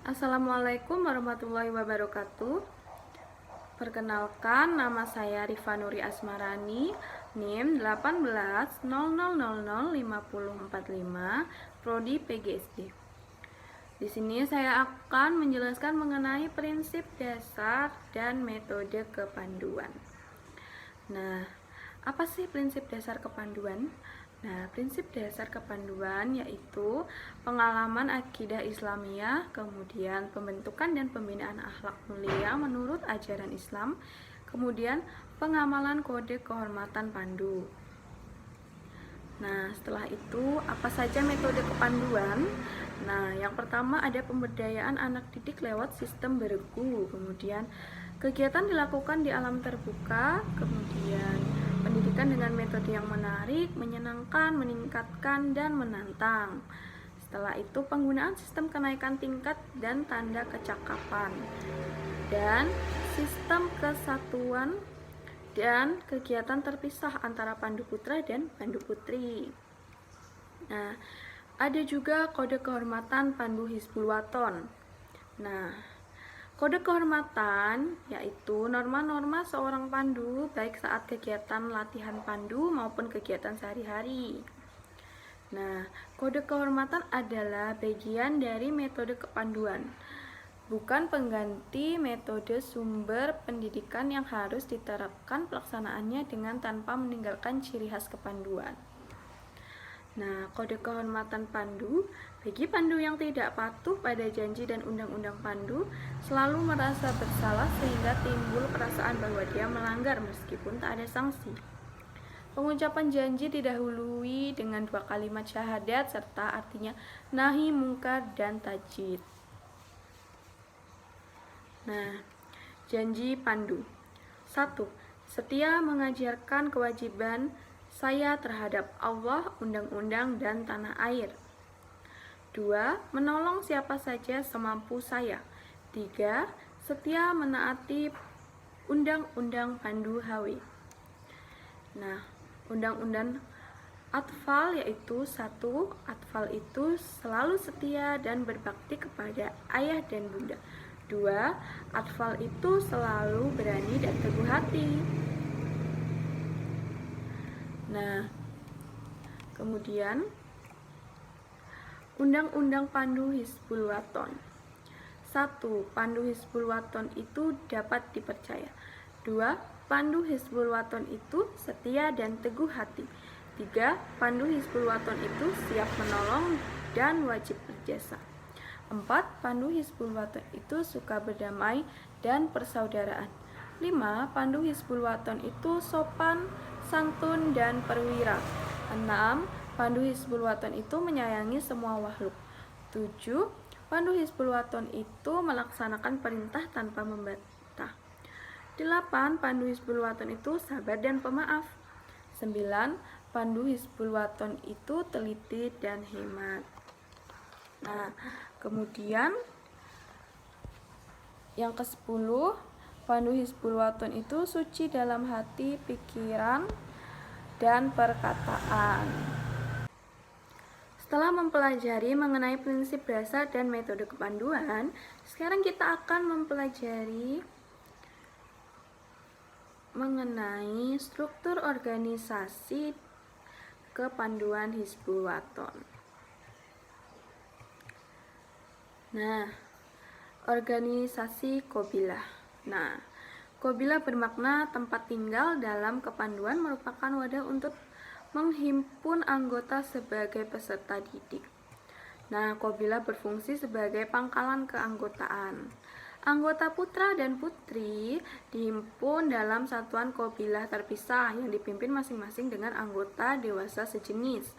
Assalamualaikum warahmatullahi wabarakatuh. Perkenalkan, nama saya Rifa Nuri Asmarani, NIM 18.00005045, Prodi PGSD. Di sini saya akan menjelaskan mengenai prinsip dasar dan metode kepanduan. Nah, apa sih prinsip dasar kepanduan? Nah, prinsip dasar kepanduan yaitu pengalaman akidah Islamiyah, kemudian pembentukan dan pembinaan akhlak mulia menurut ajaran Islam, kemudian pengamalan kode kehormatan pandu. Nah, setelah itu apa saja metode kepanduan? Nah, yang pertama ada pemberdayaan anak didik lewat sistem bergu, kemudian kegiatan dilakukan di alam terbuka, kemudian pendidikan dengan metode yang menarik, menyenangkan, meningkatkan, dan menantang. Setelah itu penggunaan sistem kenaikan tingkat dan tanda kecakapan, dan sistem kesatuan dan kegiatan terpisah antara pandu putra dan pandu putri. Nah, ada juga kode kehormatan pandu Hizbul Waton. Nah, kode kehormatan yaitu norma-norma seorang pandu baik saat kegiatan latihan pandu maupun kegiatan sehari-hari. Nah, kode kehormatan adalah bagian dari metode kepanduan, bukan pengganti metode sumber pendidikan yang harus diterapkan pelaksanaannya dengan tanpa meninggalkan ciri khas kepanduan. Nah, kode kehormatan pandu bagi pandu yang tidak patuh pada janji dan undang-undang pandu selalu merasa bersalah sehingga timbul perasaan bahwa dia melanggar meskipun tak ada sanksi. Pengucapan janji didahului dengan 2 kalimat syahadat serta artinya nahi mungkar dan tajid. Nah, janji pandu. 1. Setia mengajarkan kewajiban saya terhadap Allah, undang-undang, dan tanah air. 2. Menolong siapa saja semampu saya. 3. Setia menaati undang-undang pandu HW. Nah, undang-undang atfal yaitu 1. Atfal itu selalu setia dan berbakti kepada ayah dan bunda. 2. Atfal itu selalu berani dan teguh hati. Nah, kemudian undang-undang pandu Hizbul Waton. 1. Pandu Hizbul Waton itu dapat dipercaya. 2. Pandu Hizbul Waton itu setia dan teguh hati. 3. Pandu Hizbul Waton itu siap menolong dan wajib berjasa. 4. Pandu Hizbul Waton itu suka berdamai dan persaudaraan. 5. Pandu Hizbul Waton itu sopan, santun, dan perwira. 6. Pandu Hizbul Waton itu menyayangi semua makhluk. 7. Pandu Hizbul Waton itu melaksanakan perintah tanpa membantah. 8. Pandu Hizbul Waton itu sabar dan pemaaf. 9. Pandu Hizbul Waton itu teliti dan hemat. Nah, kemudian yang ke-10, Pandu Hizbul Waton itu suci dalam hati, pikiran, dan perkataan. Setelah mempelajari mengenai prinsip dasar dan metode kepanduan, sekarang kita akan mempelajari mengenai struktur organisasi kepanduan Hizbul Waton. Nah, organisasi Qabilah. Nah, Qabilah bermakna tempat tinggal dalam kepanduan merupakan wadah untuk menghimpun anggota sebagai peserta didik. Nah, Qabilah berfungsi sebagai pangkalan keanggotaan. Anggota putra dan putri dihimpun dalam satuan Qabilah terpisah yang dipimpin masing-masing dengan anggota dewasa sejenis.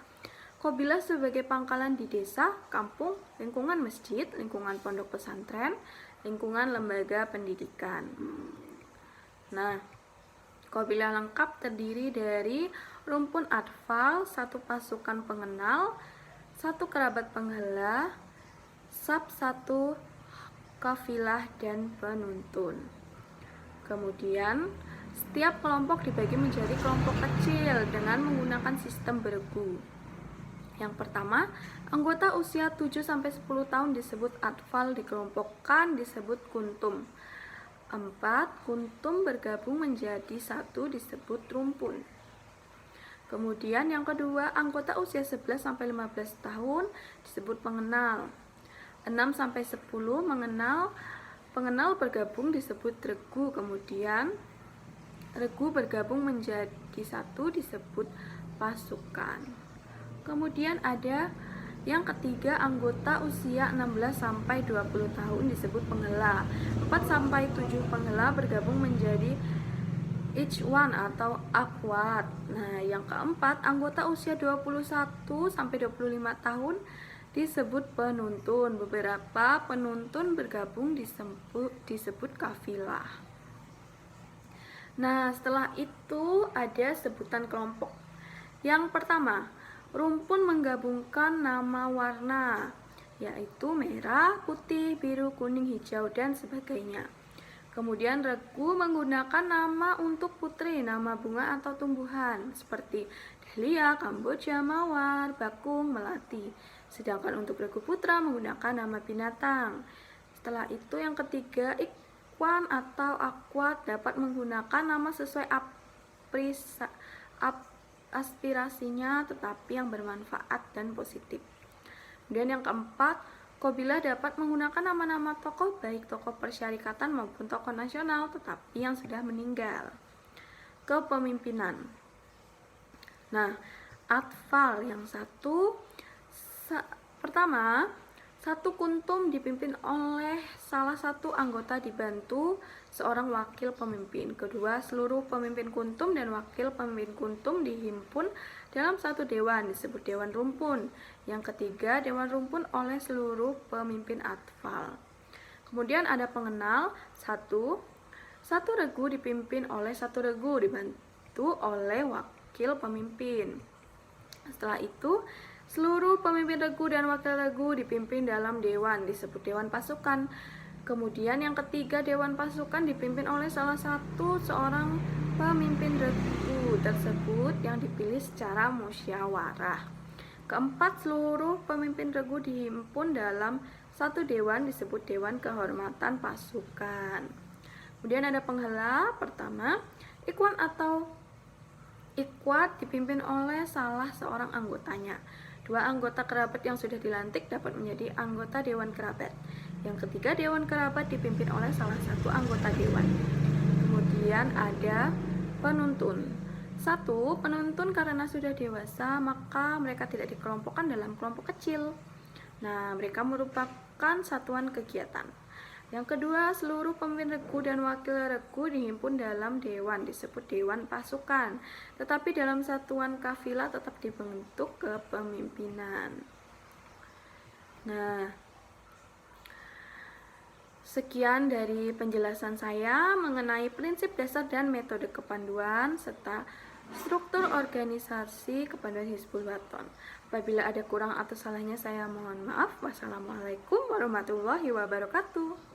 Qabilah sebagai pangkalan di desa, kampung, lingkungan masjid, lingkungan pondok pesantren, lingkungan lembaga pendidikan. Nah, Qabilah lengkap terdiri dari rumpun atfal, 1 pasukan pengenal, 1 kerabat penghela, sab 1 kafilah, dan penuntun. Kemudian, setiap kelompok dibagi menjadi kelompok kecil dengan menggunakan sistem bergu. Yang pertama, anggota usia 7-10 tahun disebut atfal, dikelompokkan disebut kuntum. 4. Kuntum bergabung menjadi satu disebut rumpun. Kemudian yang kedua, anggota usia 11-15 tahun disebut pengenal. 6-10 pengenal bergabung disebut regu. Kemudian regu bergabung menjadi satu disebut pasukan. Kemudian ada yang ketiga, anggota usia 16-20 tahun disebut penggela. 4-7 penggela bergabung menjadi ikhwan atau akhwat. Nah, yang keempat, anggota usia 21-25 tahun disebut penuntun. Beberapa penuntun bergabung disebut kafilah. Nah, setelah itu ada sebutan kelompok. Yang pertama, rumpun menggabungkan nama warna, yaitu merah, putih, biru, kuning, hijau, dan sebagainya. Kemudian regu menggunakan nama untuk putri, nama bunga atau tumbuhan, seperti dahlia, kamboja, mawar, bakung, melati. Sedangkan untuk regu putra menggunakan nama binatang. Setelah itu yang ketiga, ikhwan atau akhwat dapat menggunakan nama sesuai aspirasinya tetapi yang bermanfaat dan positif. Kemudian yang keempat, qabilah dapat menggunakan nama-nama tokoh baik tokoh persyarikatan maupun tokoh nasional tetapi yang sudah meninggal. Kepemimpinan. Nah, atfal yang pertama, satu kuntum dipimpin oleh salah satu anggota dibantu seorang wakil pemimpin. Kedua, seluruh pemimpin kuntum dan wakil pemimpin kuntum dihimpun dalam satu dewan, disebut dewan rumpun. Yang ketiga, dewan rumpun oleh seluruh pemimpin atfal. Kemudian ada pengenal, satu regu dipimpin oleh satu regu dibantu oleh wakil pemimpin. Setelah itu, seluruh pemimpin regu dan wakil regu dipimpin dalam dewan, disebut dewan pasukan. Kemudian yang ketiga, dewan pasukan dipimpin oleh seorang pemimpin regu tersebut yang dipilih secara musyawarah. Keempat, seluruh pemimpin regu dihimpun dalam satu dewan, disebut dewan kehormatan pasukan. Kemudian ada penghela. Pertama, ikhwan atau ikhwat dipimpin oleh salah seorang anggotanya. Dua anggota kerabat yang sudah dilantik dapat menjadi anggota dewan kerabat. Yang ketiga, dewan kerabat dipimpin oleh salah satu anggota dewan. Kemudian ada penuntun. Satu, penuntun karena sudah dewasa maka mereka tidak dikelompokkan dalam kelompok kecil. Nah, mereka merupakan satuan kegiatan. Yang kedua, seluruh pemimpin regu dan wakil regu dihimpun dalam dewan, disebut dewan pasukan. Tetapi dalam satuan kafilah tetap dibentuk kepemimpinan. Nah, sekian dari penjelasan saya mengenai prinsip dasar dan metode kepanduan serta struktur organisasi kepanduan Hizbul Wathon. Apabila ada kurang atau salahnya saya mohon maaf. Wassalamualaikum warahmatullahi wabarakatuh.